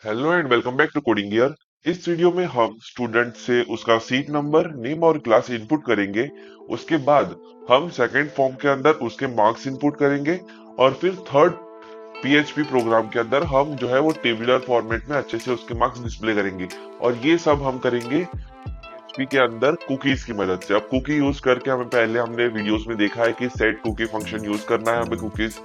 Hello and welcome back to coding year. इस video में हम स्टूडेंट से उसका सीट नंबर, नेम और क्लास इनपुट करेंगे। उसके बाद हम सेकंड फॉर्म के अंदर उसके मार्क्स इनपुट करेंगे और फिर थर्ड पीएचपी प्रोग्राम के अंदर हम जो है वो टेबुलर फॉर्मेट में अच्छे से उसके मार्क्स डिस्प्ले करेंगे। और ये सब हम करेंगे पी के अंदर कुकीज की मदद से। अब कुकी यूज करके हमें पहले हमने वीडियोस में देखा है कि सेट कुकी फंक्शन यूज करना है हमें कुकीज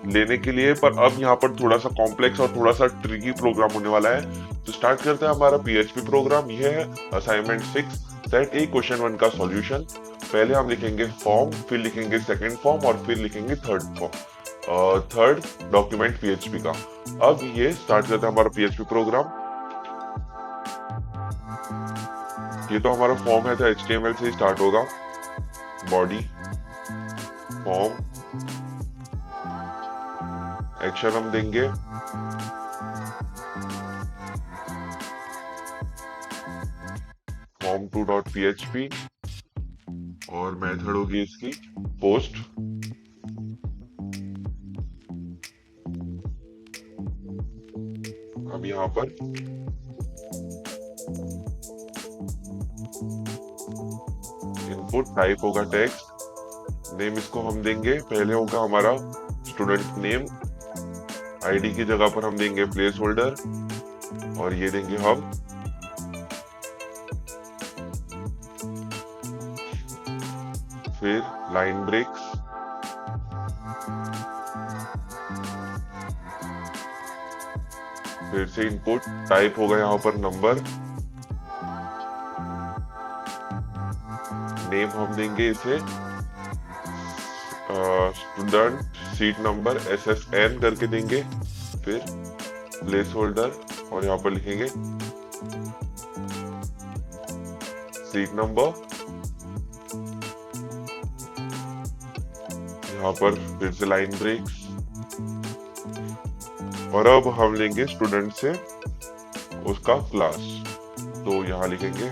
लेने के लिए, पर अब यहाँ पर थोड़ा सा कॉम्प्लेक्स और थोड़ा सा ट्रिकी प्रोग्राम होने वाला है। तो स्टार्ट करते हैं हमारा पीएचपी प्रोग्राम। ये है असाइनमेंट 6 सेट ए क्वेश्चन 1 का सॉल्यूशन। पहले हम लिखेंगे फॉर्म, फिर लिखेंगे सेकंड फॉर्म और फिर लिखेंगे third form, third document PHP का। अब ये स्टार्ट करते हैं हमारा पीएचपी प्रोग्राम। ये तो हमारा फॉर्म है तो HTML से ही स्टार्ट होगा। बॉडी, फॉर्म, एक्शन हम देंगे form2.php और मेथड होगी इसकी पोस्ट। अब यहाँ पर इनपुट टाइप होगा टेक्स्ट, नेम इसको हम देंगे, पहले होगा हमारा स्टूडेंट नेम, आईडी की जगह पर हम देंगे प्लेस होल्डर और ये देंगे हम फिर लाइन ब्रेक्स, फिर से इनपुट टाइप होगा यहाँ पर नंबर, नेम हम देंगे इसे स्टूडेंट सीट नंबर SSN करके देंगे, फिर प्लेस होल्डर और यहाँ पर लिखेंगे सीट नंबर। यहाँ पर फिर से लाइन ब्रेक्स और अब हम लेंगे स्टूडेंट से उसका क्लास। तो यहाँ लिखेंगे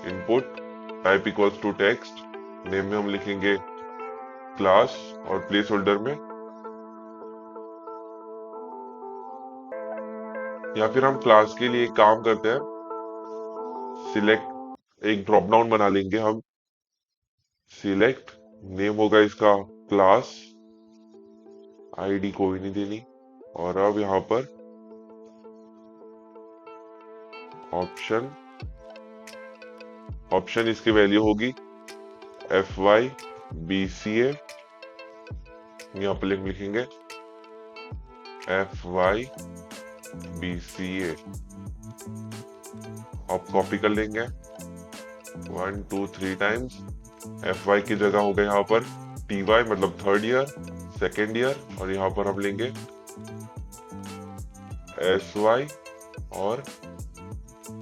input type equals to text, name में हम लिखेंगे क्लास और प्लेस होल्डर में, या फिर हम क्लास के लिए एक काम करते हैं, सिलेक्ट एक ड्रॉप डाउन बना लेंगे हम। सिलेक्ट नेम होगा इसका क्लास, आईडी कोई नहीं देनी, और अब यहाँ पर ऑप्शन इसकी वैल्यू होगी FYBCA। यहाँ पर लिखेंगे FYBCA। अब कॉपी कर लेंगे 1 2 3 टाइम्स। FY की जगह होगा यहाँ पर TY मतलब थर्ड ईयर, सेकेंड ईयर, और यहाँ पर हम लेंगे SY और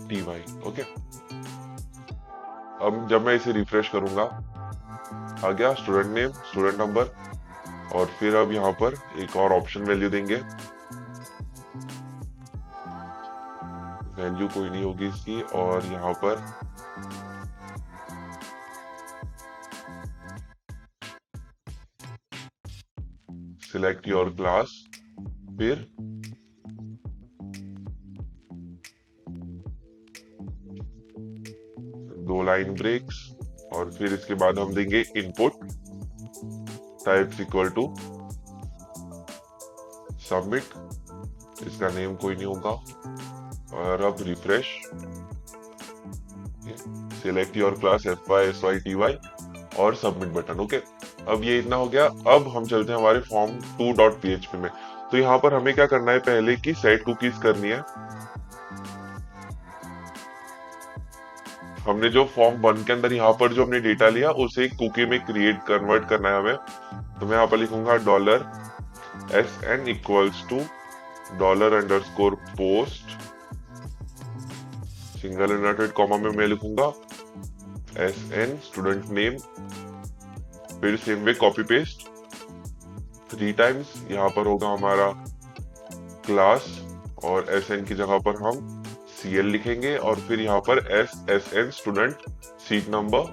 TY। ओके, अब जब मैं इसे रिफ्रेश करूंगा आ गया स्टूडेंट नेम, स्टूडेंट नंबर, और फिर अब यहाँ पर एक और ऑप्शन वैल्यू देंगे, वैल्यू कोई नहीं होगी इसकी, और यहाँ पर सिलेक्ट योर क्लास, फिर दो लाइन ब्रेक्स और फिर इसके बाद हम देंगे input types equal to submit, इसका नेम कोई नहीं होगा, और अब refresh, select your class FYSYTY और सबमिट बटन। ओके, अब ये इतना हो गया। अब हम चलते हैं हमारे form2.php में। तो यहाँ पर हमें क्या करना है, पहले की सेट कुकीज करनी है। हमने जो फॉर्म 1 के अंदर यहाँ पर जो हमने डेटा लिया उसे एक कुकी में कन्वर्ट करना है हमें। तो मैं यहाँ पर लिखूंगा $SN equals to $_post, single inverted comma में मैं लिखूंगा SN स्टूडेंट नेम, फिर same way copy paste 3 times. यहाँ पर होगा हमारा क्लास और SN की जगह पर हम CL लिखेंगे और फिर यहाँ पर SSN स्टूडेंट सीट नंबर।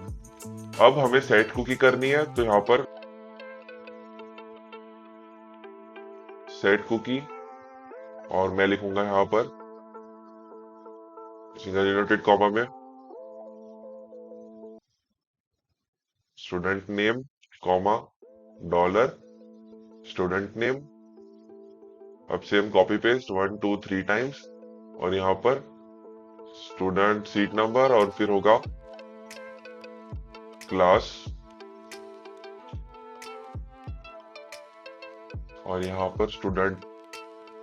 अब हमें सेट कुकी करनी है, तो यहाँ पर सेट कुकी और मैं लिखूंगा यहाँ पर सिंगल इनवर्टेड कॉमा में student name comma dollar student name. अब सेम कॉपी पेस्ट 1 2 3 टाइम्स और यहाँ पर स्टूडेंट सीट नंबर और फिर होगा क्लास और यहाँ पर स्टूडेंट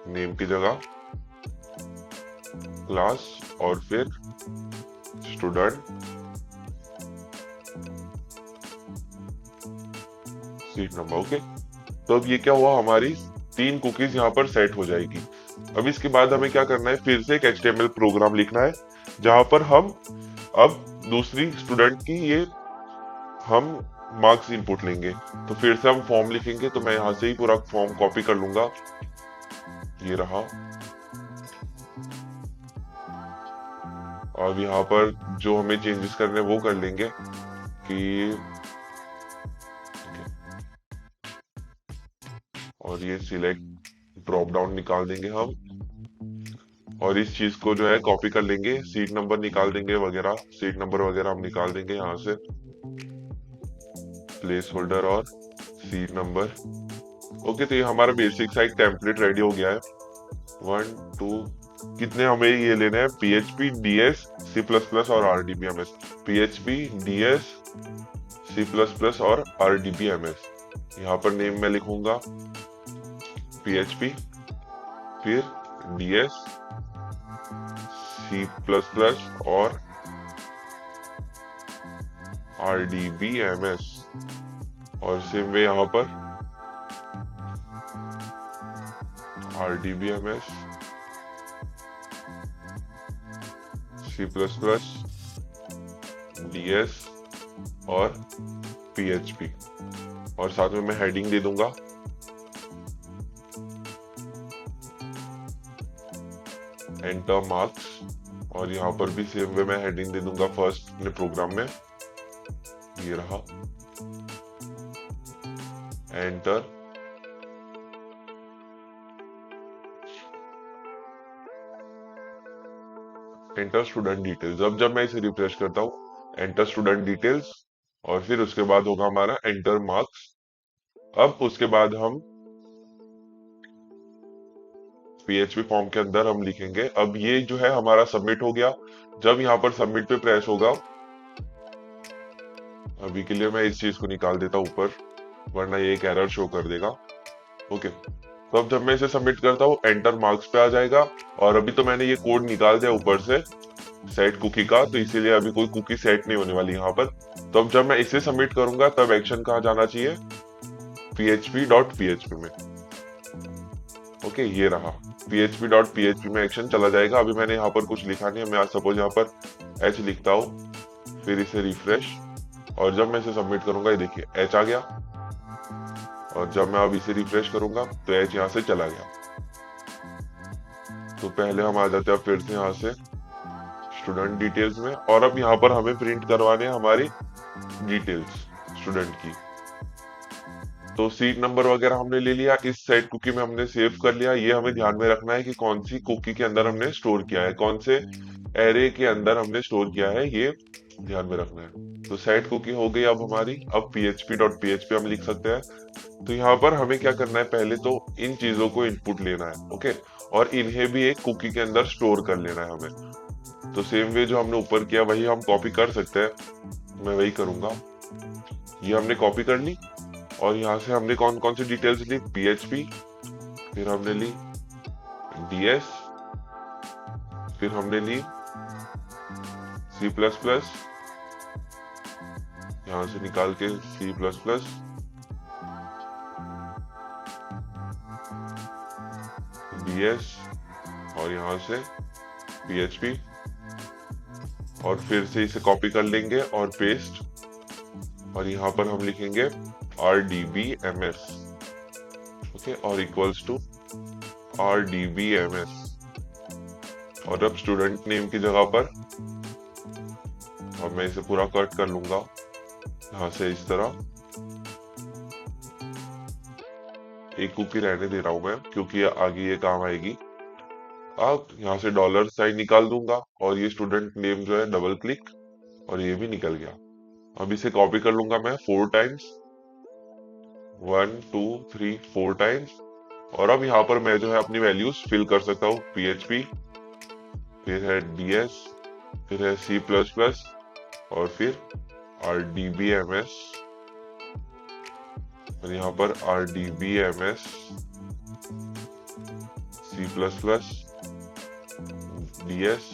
नेम की जगह क्लास और फिर स्टूडेंट सीट नंबर। ओके, तो अब ये क्या हुआ, हमारी 3 कुकीज यहाँ पर सेट हो जाएगी। अब इसके बाद हमें क्या करना है, फिर से एक HTML प्रोग्राम लिखना है जहां पर हम अब दूसरी स्टूडेंट की ये हम मार्क्स इनपुट लेंगे। तो फिर से हम फॉर्म लिखेंगे, तो मैं यहाँ से ही पूरा फॉर्म कॉपी कर लूंगा, ये रहा। और यहाँ पर जो हमें चेंजेस करने वो कर लेंगे कि और ये सिलेक्ट ड्रॉप डाउन निकाल देंगे हम और इस चीज को जो है कॉपी कर लेंगे, सीट नंबर निकाल देंगे वगैरह, सीट नंबर वगैरह हम निकाल देंगे यहाँ से, प्लेस होल्डर और सीट नंबर। ओके, तो ये हमारा बेसिक सा एक टेम्पलेट रेडी हो गया है। 1 2 कितने हमें ये लेने हैं, PHP DS C++ और RDBMS, PHP DS C++ और RDBMS। यहाँ पर नेम मैं लिखूंगा PHP फिर DS C++ और RDBMS और सेम वे यहाँ पर RDBMS C++ DS और PHP और साथ में मैं हेडिंग दे दूंगा एंटर मार्क्स और यहाँ पर भी सेम वे मैं हेडिंग दे दूंगा फर्स्ट अपने प्रोग्राम में, ये रहा एंटर। Enter student details. अब जब मैं इसे रिफ्रेश करता हूँ एंटर स्टूडेंट डिटेल्स और फिर उसके बाद होगा हमारा एंटर मार्क्स। अब उसके बाद हम PHP फॉर्म के अंदर हम लिखेंगे, अब ये जो है हमारा सबमिट हो गया। जब यहाँ पर सबमिट पे प्रेस होगा, अभी के लिए मैं इस चीज को निकाल देता हूँ ऊपर वरना ये एक एरर शो कर देगा। ओके, तो अब जब मैं इसे सबमिट करता हूँ एंटर मार्क्स पे आ जाएगा और अभी तो मैंने ये कोड निकाल दिया ऊपर से सेट कुकी का, तो इसीलिए अभी कोई कुकी सेट नहीं होने वाली यहाँ पर। तो अब जब मैं इसे सबमिट करूंगा तब एक्शन कहाँ जाना चाहिए, php.php में। ओके, ये रहा php.php में एक्शन चला जाएगा। अभी मैंने यहाँ पर कुछ लिखा नहीं है, मैं आज सपोज यहाँ पर h लिखता हूँ फिर इसे रिफ्रेश और जब मैं इसे सबमिट करूंगा ये देखिए h आ गया और जब मैं अब इसे रिफ्रेश करूंगा तो h यहाँ से चला गया। तो पहले हम आ जाते हैं फिर से यहाँ से स्टूडेंट डिटेल्स में और अब यहाँ पर हमें प्रिंट करवाने हैं हमारी डिटेल्स स्टूडेंट की। तो सीट नंबर वगैरह हमने ले लिया, इस सेट कुकी में हमने सेव कर लिया। ये हमें ध्यान में रखना है कि कौन सी कुकी के अंदर हमने स्टोर किया है, कौन से एरे के अंदर हमने स्टोर किया है, ये ध्यान में रखना है। तो सेट कुकी हो गई अब हमारी। अब php.php हम लिख सकते हैं। तो यहाँ पर हमें क्या करना है, पहले तो इन चीजों को इनपुट लेना है, ओके, और इन्हें भी एक कुकी के अंदर स्टोर कर लेना है हमें। तो सेम वे जो हमने ऊपर किया वही हम कॉपी कर सकते हैं, मैं वही करूंगा। ये हमने कॉपी कर ली और यहाँ से हमने कौन कौन सी डिटेल्स ली, PHP, फिर हमने ली DS, फिर हमने ली C++, यहाँ से निकाल के C++, DS और यहाँ से PHP और फिर से इसे कॉपी कर लेंगे और पेस्ट और यहाँ पर हम लिखेंगे RDBMS, ओके, और इक्वल्स टू RDBMS और अब स्टूडेंट नेम की जगह पर और मैं इसे पूरा कट कर लूंगा यहाँ से इस तरह। एक कुकी रहने दे रहा हूं मैं क्योंकि आगे ये काम आएगी। अब यहाँ से डॉलर साइन निकाल दूंगा और ये स्टूडेंट नेम जो है डबल क्लिक और ये भी निकल गया। अब इसे कॉपी कर लूंगा मैं 4 टाइम्स, 1 2 3 4 टाइम्स। और अब यहाँ पर मैं जो है अपनी वैल्यूज फिल कर सकता हूँ। PHP, फिर है DS, फिर है C++ और फिर RDBMS और यहाँ पर RDBMS C++ DS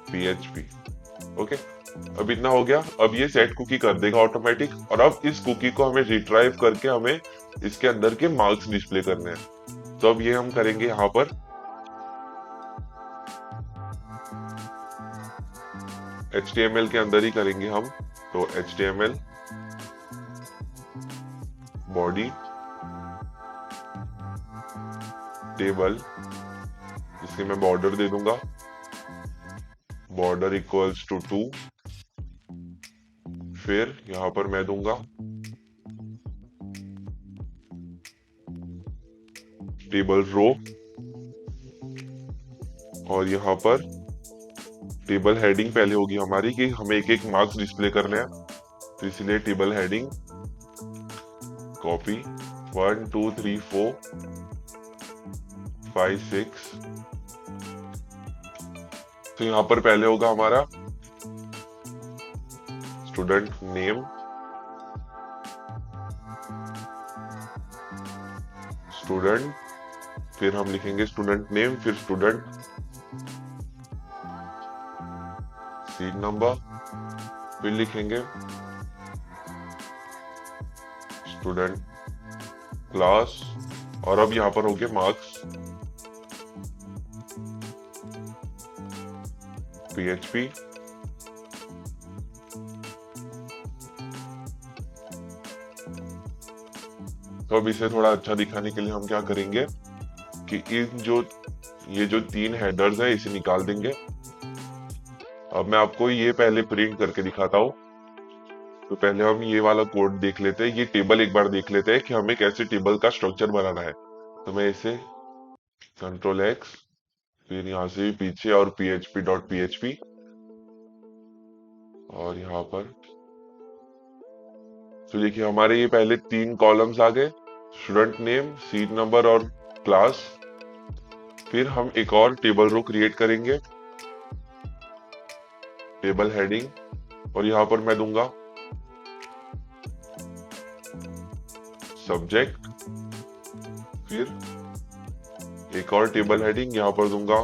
PHP। Okay, अब इतना हो गया। अब ये सेट कुकी कर देगा ऑटोमेटिक और अब इस कुकी को हमें रिट्राइव करके हमें इसके अंदर के मार्क्स डिस्प्ले करने हैं। तो अब ये हम करेंगे यहाँ पर HTML के अंदर ही करेंगे हम। तो HTML बॉडी टेबल, इसके मैं बॉर्डर दे दूंगा, बॉर्डर इक्वल्स टू 2। फिर यहाँ पर मैं दूंगा टेबल रो और यहाँ पर टेबल हेडिंग पहले होगी हमारी कि हमें एक एक मार्क्स डिस्प्ले करने हैं, तो इसलिए टेबल हेडिंग कॉपी 1 2 3 4 5 6। तो यहाँ पर पहले होगा हमारा स्टूडेंट नेम, स्टूडेंट, फिर हम लिखेंगे स्टूडेंट नेम, फिर स्टूडेंट सीट नंबर, फिर लिखेंगे स्टूडेंट क्लास और अब यहाँ पर हो गए मार्क्स PHP। तो अब इसे थोड़ा अच्छा दिखाने के लिए हम क्या करेंगे कि ये जो 3 हेडर्स है इसे निकाल देंगे। अब मैं आपको ये पहले प्रिंट करके दिखाता हूँ। तो पहले हम ये वाला कोड देख लेते हैं, ये टेबल एक बार देख लेते हैं कि हमें कैसे टेबल का स्ट्रक्चर बनाना है। तो मैं इसे Ctrl+X, फिर यहाँ से पीछे और php.php और यहाँ पर तो देखिए हमारे ये पहले 3 कॉलम्स आ गए, स्टूडेंट नेम, सीट नंबर और क्लास। फिर हम एक और टेबल रो क्रिएट करेंगे, टेबल हेडिंग और यहाँ पर मैं दूंगा सब्जेक्ट, फिर एक और टेबल हेडिंग, यहाँ पर दूंगा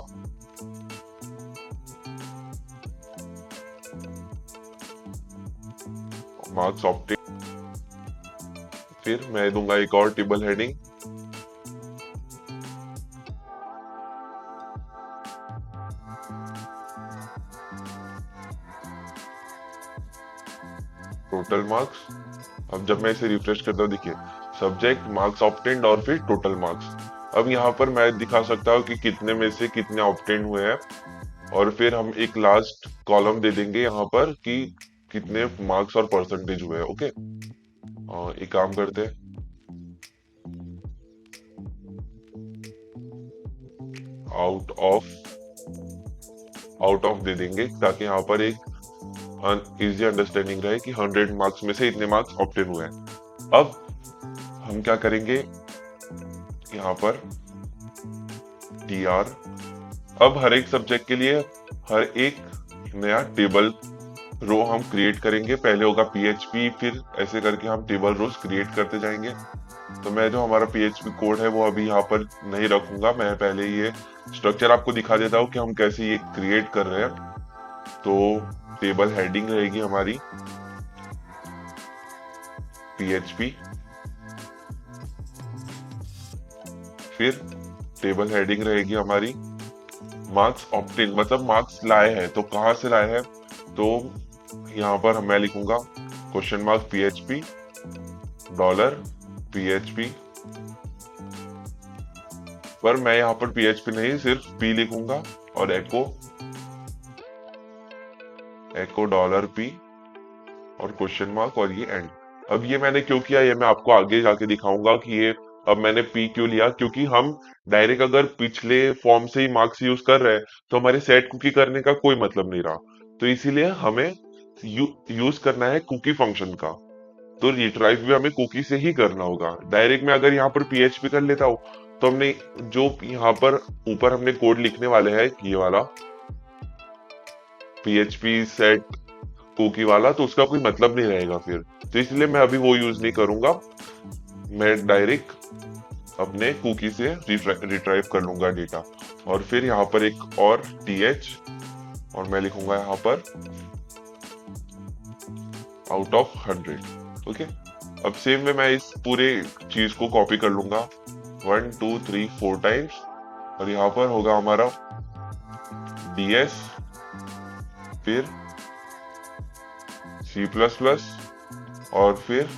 मार्क्स ऑप्टेन, फिर मैं दूंगा एक और टेबल हेडिंग टोटल मार्क्स। अब जब मैं इसे रिफ्रेश करता हूँ देखिए सब्जेक्ट, मार्क्स ऑब्टेन्ड और फिर टोटल मार्क्स। अब यहाँ पर मैं दिखा सकता हूँ कि कितने में से कितने ऑब्टेन्ड हुए हैं और फिर हम एक लास्ट कॉलम दे देंगे यहाँ पर कि कितने मार्क्स और परसेंटेज हुए हैं। ओके, एक काम करते हैं, आउट ऑफ दे देंगे ताकि यहाँ पर एक इजी अंडरस्टैंडिंग रहे कि 100 मार्क्स में से इतने मार्क्स ऑब्टेन हुए हैं। अब हम क्या करेंगे यहाँ पर TR, अब हर एक सब्जेक्ट के लिए हर एक नया टेबल रो हम क्रिएट करेंगे। पहले होगा PHP, फिर ऐसे करके हम टेबल रोज क्रिएट करते जाएंगे। तो मैं जो हमारा PHP कोड है वो अभी यहाँ पर नहीं रखूंगा, मैं पहले ये स्ट्रक्चर आपको दिखा देता हूँ कि हम कैसे ये क्रिएट कर रहे हैं। तो टेबल हेडिंग रहेगी हमारी PHP, फिर टेबल हेडिंग रहेगी हमारी मार्क्स ऑब्टेन, मतलब मार्क्स लाए हैं तो कहां से लाए हैं। तो यहाँ पर मैं लिखूंगा $, PHP $PHP, पर मैं यहाँ पर PHP नहीं सिर्फ P लिखूंगा और एको $P और ? और ये एंड। अब ये मैंने क्यों किया ये मैं आपको आगे जाके दिखाऊंगा कि ये अब मैंने पी क्यों लिया, क्योंकि हम डायरेक्ट अगर पिछले फॉर्म से ही मार्क्स यूज कर रहे हैं तो हमारे सेट कुकी करने का कोई मतलब नहीं रहा। तो इसीलिए हमें यूज करना है कुकी फंक्शन का। तो रिट्राइव भी हमें कुकी से ही करना होगा। डायरेक्ट मैं अगर यहाँ पर पीएचपी कर लेता हूँ तो हमने जो यहाँ पर ऊपर हमने कोड लिखने वाले हैं ये वाला पीएचपी सेट कुकी वाला, तो उसका कोई मतलब नहीं रहेगा फिर। तो इसलिए मैं अभी वो यूज नहीं करूंगा, मैं डायरेक्ट अपने कुकी से रिट्राइव कर लूंगा डेटा। और फिर यहाँ पर एक और th और मैं लिखूंगा यहाँ पर आउट ऑफ 100। ओके, अब सेम में मैं इस पूरे चीज को कॉपी कर लूंगा 1 2 3 4 टाइम्स, और यहाँ पर होगा हमारा ds, फिर C++, और फिर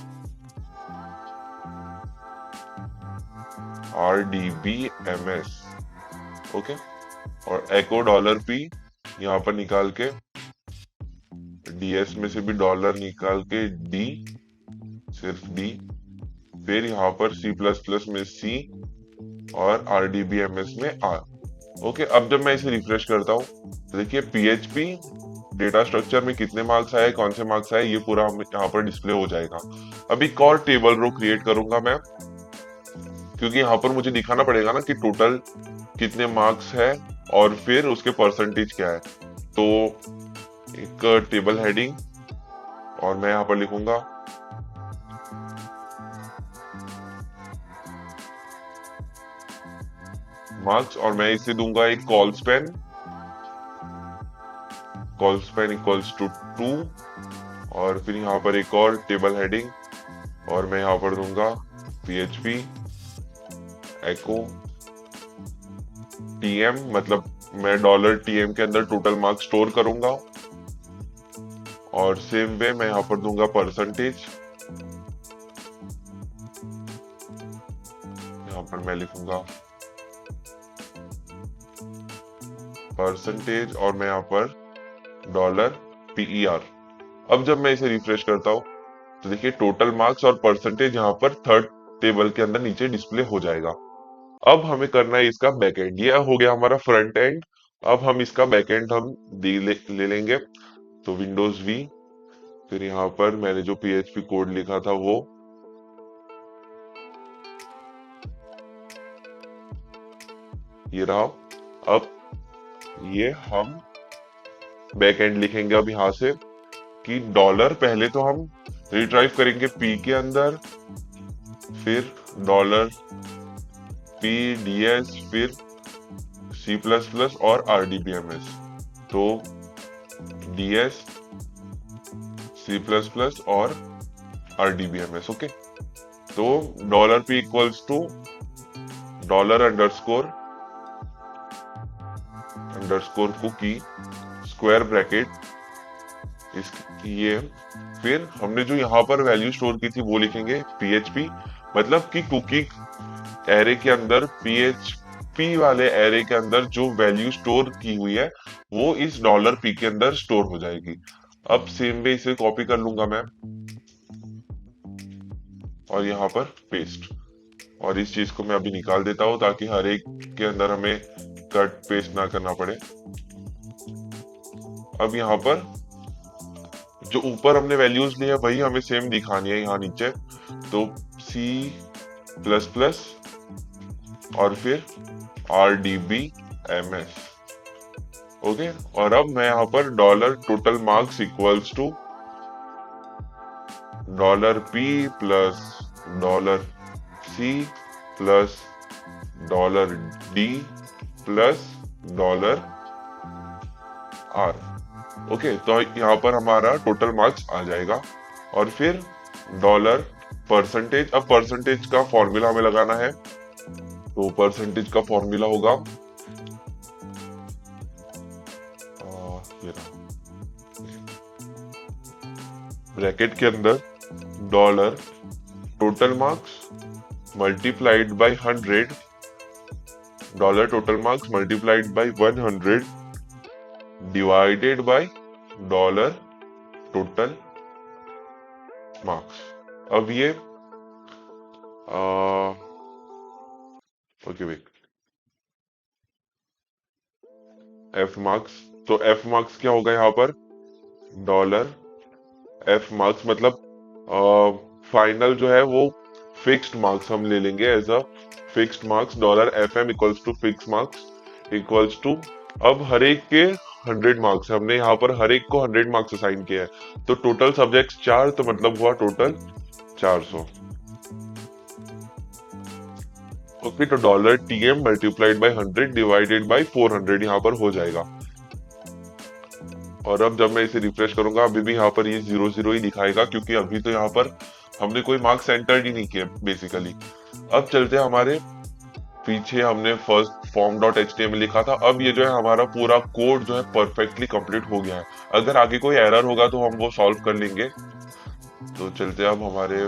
RDBMS। ओके, और एको $p यहाँ पर निकाल के ds में से भी डॉलर निकाल के d, सिर्फ d, फिर यहाँ पर C++ में C और RDBMS में R। ओके, अब जब मैं इसे रिफ्रेश करता हूँ तो देखिए PHP डेटा स्ट्रक्चर में कितने मार्क्स आए, कौन से मार्क्स आए, ये पूरा यहाँ पर डिस्प्ले हो जाएगा। अब एक और टेबल रो क्रिएट करूंगा मैं, क्योंकि यहाँ पर मुझे दिखाना पड़ेगा ना कि टोटल कितने मार्क्स है और फिर उसके परसेंटेज क्या है। तो एक टेबल हेडिंग, और मैं यहाँ पर लिखूंगा मार्क्स, और मैं इसे दूंगा एक कॉल स्पैन इक्वल्स टू 2, और फिर यहाँ पर एक और टेबल हेडिंग, और मैं यहाँ पर दूंगा PHP एको TM, मतलब मैं $TM के अंदर टोटल मार्क्स स्टोर करूंगा। और सेम वे मैं यहाँ पर दूंगा परसेंटेज, यहाँ पर मैं लिखूंगा परसेंटेज, और मैं यहाँ पर $PER। अब जब मैं इसे रिफ्रेश करता हूँ तो देखिए टोटल मार्क्स और परसेंटेज यहाँ पर थर्ड टेबल के अंदर नीचे डिस्प्ले हो जाएगा। अब हमें करना है इसका बैकएंड, ये हो गया हमारा फ्रंट एंड। अब हम इसका बैकएंड हम ले लेंगे। तो विंडोज V, फिर यहाँ पर मैंने जो PHP कोड लिखा था वो, ये रहा। अब ये हम बैकएंड लिखेंगे अब यहाँ से कि डॉलर, पहले तो हम रिट्राइव करेंगे P के अंदर, फिर $PDS, फिर C++ और RDBMS। तो DS, C++ और RDBMS। ओके, तो $P equals to $_ cookie square bracket इस ये, फिर हमने जो यहाँ पर वैल्यू स्टोर की थी वो लिखेंगे PHP, मतलब कि कुकी एरे के अंदर PHP वाले एरे के अंदर जो वैल्यू स्टोर की हुई है वो इस $P के अंदर स्टोर हो जाएगी। अब सेम वे इसे कॉपी कर लूंगा मैं और यहाँ पर पेस्ट, और इस चीज को मैं अभी निकाल देता हूँ ताकि हर एक के अंदर हमें कट पेस्ट ना करना पड़े। अब यहाँ पर जो ऊपर हमने वैल्यूज ली है वही हमें सेम दिखानी है यहाँ नीचे। तो C++ और फिर RDBMS। ओके, और अब मैं यहाँ पर $total marks equals to $P plus $C plus $D plus $R। Okay, तो यहाँ पर हमारा टोटल मार्क्स आ जाएगा। और फिर $परसेंटेज, अब परसेंटेज का फॉर्मूला हमें लगाना है। तो परसेंटेज का फॉर्मूला होगा ब्रैकेट के अंदर $total marks multiplied by 100, $total marks multiplied by 100 divided by $total marks। अब ये ओके वेट, एफ मार्क्स, तो एफ मार्क्स क्या होगा यहाँ पर, डॉलर एफ मार्क्स मतलब फाइनल जो है वो फिक्स्ड मार्क्स हम ले लेंगे as a fixed marks, dollar F M equals to fix marks equals to, अब हर एक के 100 मार्क्स, हमने यहाँ पर हर एक को 100 मार्क्स असाइन किया है, तो टोटल सब्जेक्ट्स 4, तो मतलब हुआ टोटल 400। ओके, तो dollar T M multiplied by 100 divided by 400 यहाँ पर हो जाएगा। और अब जब मैं इसे रिफ्रेश करूंगा अभी भी यहाँ पर ये 00 ही दिखाएगा, क्योंकि अभी तो यहाँ पर हमने कोई मार्क्स एंटर ही नहीं किए बेसिकली। अब चलते हैं हमारे पीछे, हमने first form dot H T M L लिखा था, अब ये जो है हमारा पूरा कोड जो है परफेक्टली कंप्लीट हो गया है। अगर आगे कोई एरर होगा तो हम वो सॉल्व कर लेंगे। तो चलते हैं अब हमारे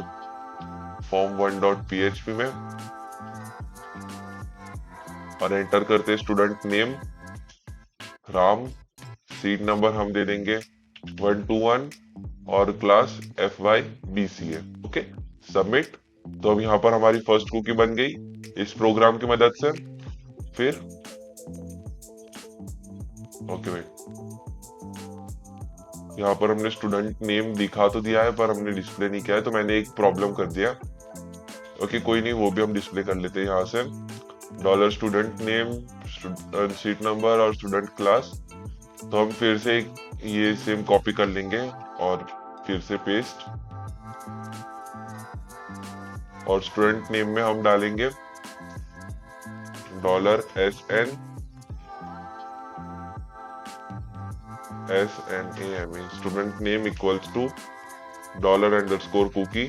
form 1 dot P H P में और एंटर करते हैं student name Ram, seat number हम दे देंगे 121 और class F Y B C A. Okay, submit. तो अब यहाँ पर हमारी फर्स्ट कुकी बन गई इस प्रोग्राम की मदद से। फिर ओके वेट, यहाँ पर हमने स्टूडेंट नेम दिखा तो दिया है पर हमने डिस्प्ले नहीं किया है, तो मैंने एक प्रॉब्लम कर दिया। ओके कोई नहीं, वो भी हम डिस्प्ले कर लेते हैं यहाँ से। Dollar student name, seat number और स्टूडेंट क्लास, तो हम फिर से ये सेम कॉपी कर लेंगे और फिर से पेस्ट, और स्टूडेंट नेम में हम डालेंगे dollar S N A M A, student name equals to dollar underscore cookie,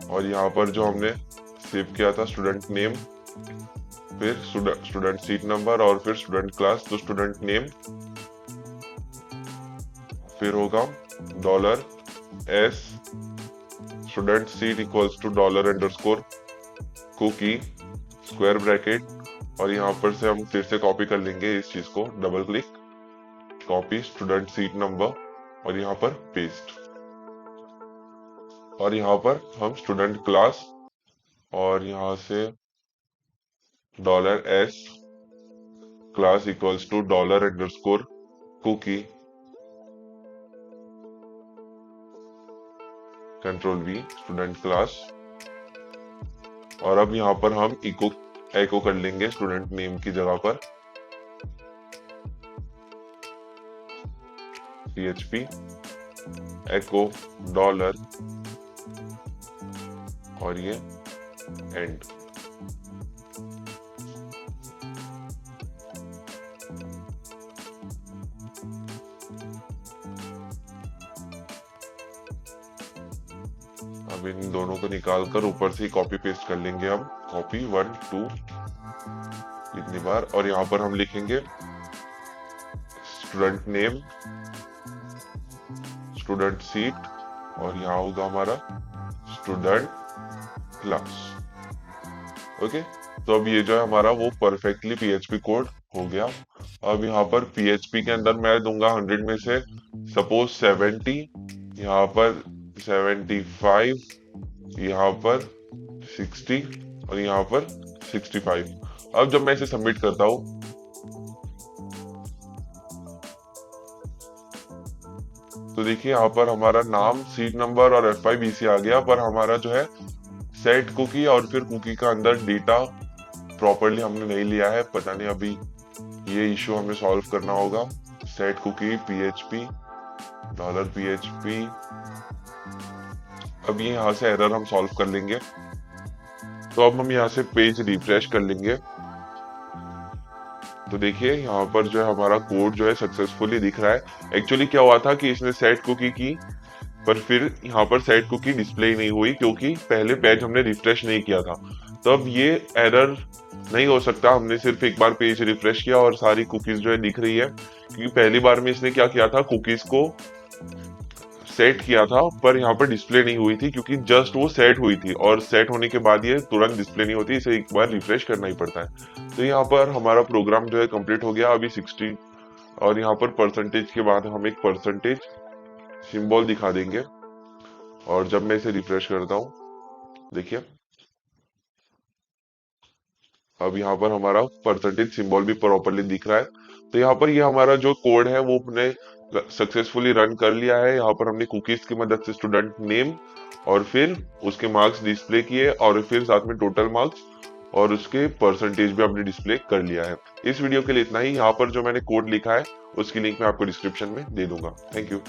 और यहाँ पर जो हमने सेव किया था स्टूडेंट नेम, फिर स्टूडेंट सीट नंबर और फिर स्टूडेंट क्लास, तो स्टूडेंट नेम फिर होगा dollar S student seat equals to dollar underscore cookie square bracket, और यहाँ पर से हम फिर से कॉपी कर लेंगे इस चीज को, double click, copy student seat number और यहाँ पर पेस्ट, और यहाँ पर हम स्टूडेंट क्लास और यहाँ से dollar S class equals to dollar underscore cookie control V student class, और अब यहाँ पर हम एको कर लेंगे स्टूडेंट नेम की जगह पर php एको डॉलर और ये एंड। अब इन दोनों को निकालकर ऊपर से कॉपी पेस्ट कर लेंगे हम, कॉपी 1 2 इतनी बार, और यहाँ पर हम लिखेंगे स्टूडेंट नेम स्टूडेंट सीट और यहाँ होगा हमारा स्टूडेंट क्लास। ओके, तो अब ये जो है हमारा वो परफेक्टली पीएचपी कोड हो गया। अब यहाँ पर पीएचपी के अंदर मैं दूंगा 100 में से सपोज 70, यहाँ पर 75, यहाँ पर 60 और यहाँ पर 65। अब जब मैं इसे सबमिट करता हूँ तो देखिए यहाँ पर हमारा नाम, सीट नंबर और एफ आई बी सी आ गया, पर हमारा जो है सेट कुकी और फिर कुकी का अंदर डेटा प्रॉपरली हमने नहीं लिया है। पता नहीं, अभी ये इश्यू हमें सॉल्व करना होगा। Set cookie PHP dollar PHP, अब ये यहाँ से एरर हम सॉल्व कर लेंगे। तो अब हम यहाँ से पेज रिफ्रेश कर लेंगे, तो देखिए यहाँ पर जो है हमारा कोड जो है सक्सेसफुली दिख रहा है। एक्चुअली क्या हुआ था कि इसने सेट कुकी की पर फिर यहाँ पर सेट कुकी डिस्प्ले नहीं हुई क्योंकि पहले पेज हमने रिफ्रेश नहीं किया था। तो अब ये एरर नहीं हो सकता, हमने सिर्फ एक बार पेज रिफ्रेश किया और सारी कुकीज जो है दिख रही है, क्योंकि पहली बार में इसने क्या किया था, कुकीज को सेट किया था पर यहाँ पर डिस्प्ले नहीं हुई थी क्योंकि जस्ट वो सेट हुई थी, और सेट होने के बाद ये तुरंत डिस्प्ले नहीं होती, इसे एक बार रिफ्रेश करना ही पड़ता है। तो यहाँ पर हमारा प्रोग्राम जो है कंप्लीट हो गया अभी 60, और यहाँ पर परसेंटेज के बाद हम एक परसेंटेज सिंबल दिखा देंगे, और जब मैं इसे रिफ्रेश करता हूँ देखिए अब यहाँ पर हमारा परसेंटेज सिंबल भी प्रॉपरली दिख रहा है। तो यहाँ पर ये हमारा जो कोड है वो हमने सक्सेसफुली रन कर लिया है। यहाँ पर हमने कुकीज की मदद से स्टूडेंट नेम और फिर उसके मार्क्स डिस्प्ले किए और फिर साथ में टोटल मार्क्स और उसके परसेंटेज भी हमने डिस्प्ले कर लिया है। इस वीडियो के लिए इतना ही। यहाँ पर जो मैंने कोड लिखा है उसकी लिंक मैं आपको डिस्क्रिप्शन में दे दूंगा। Thank you.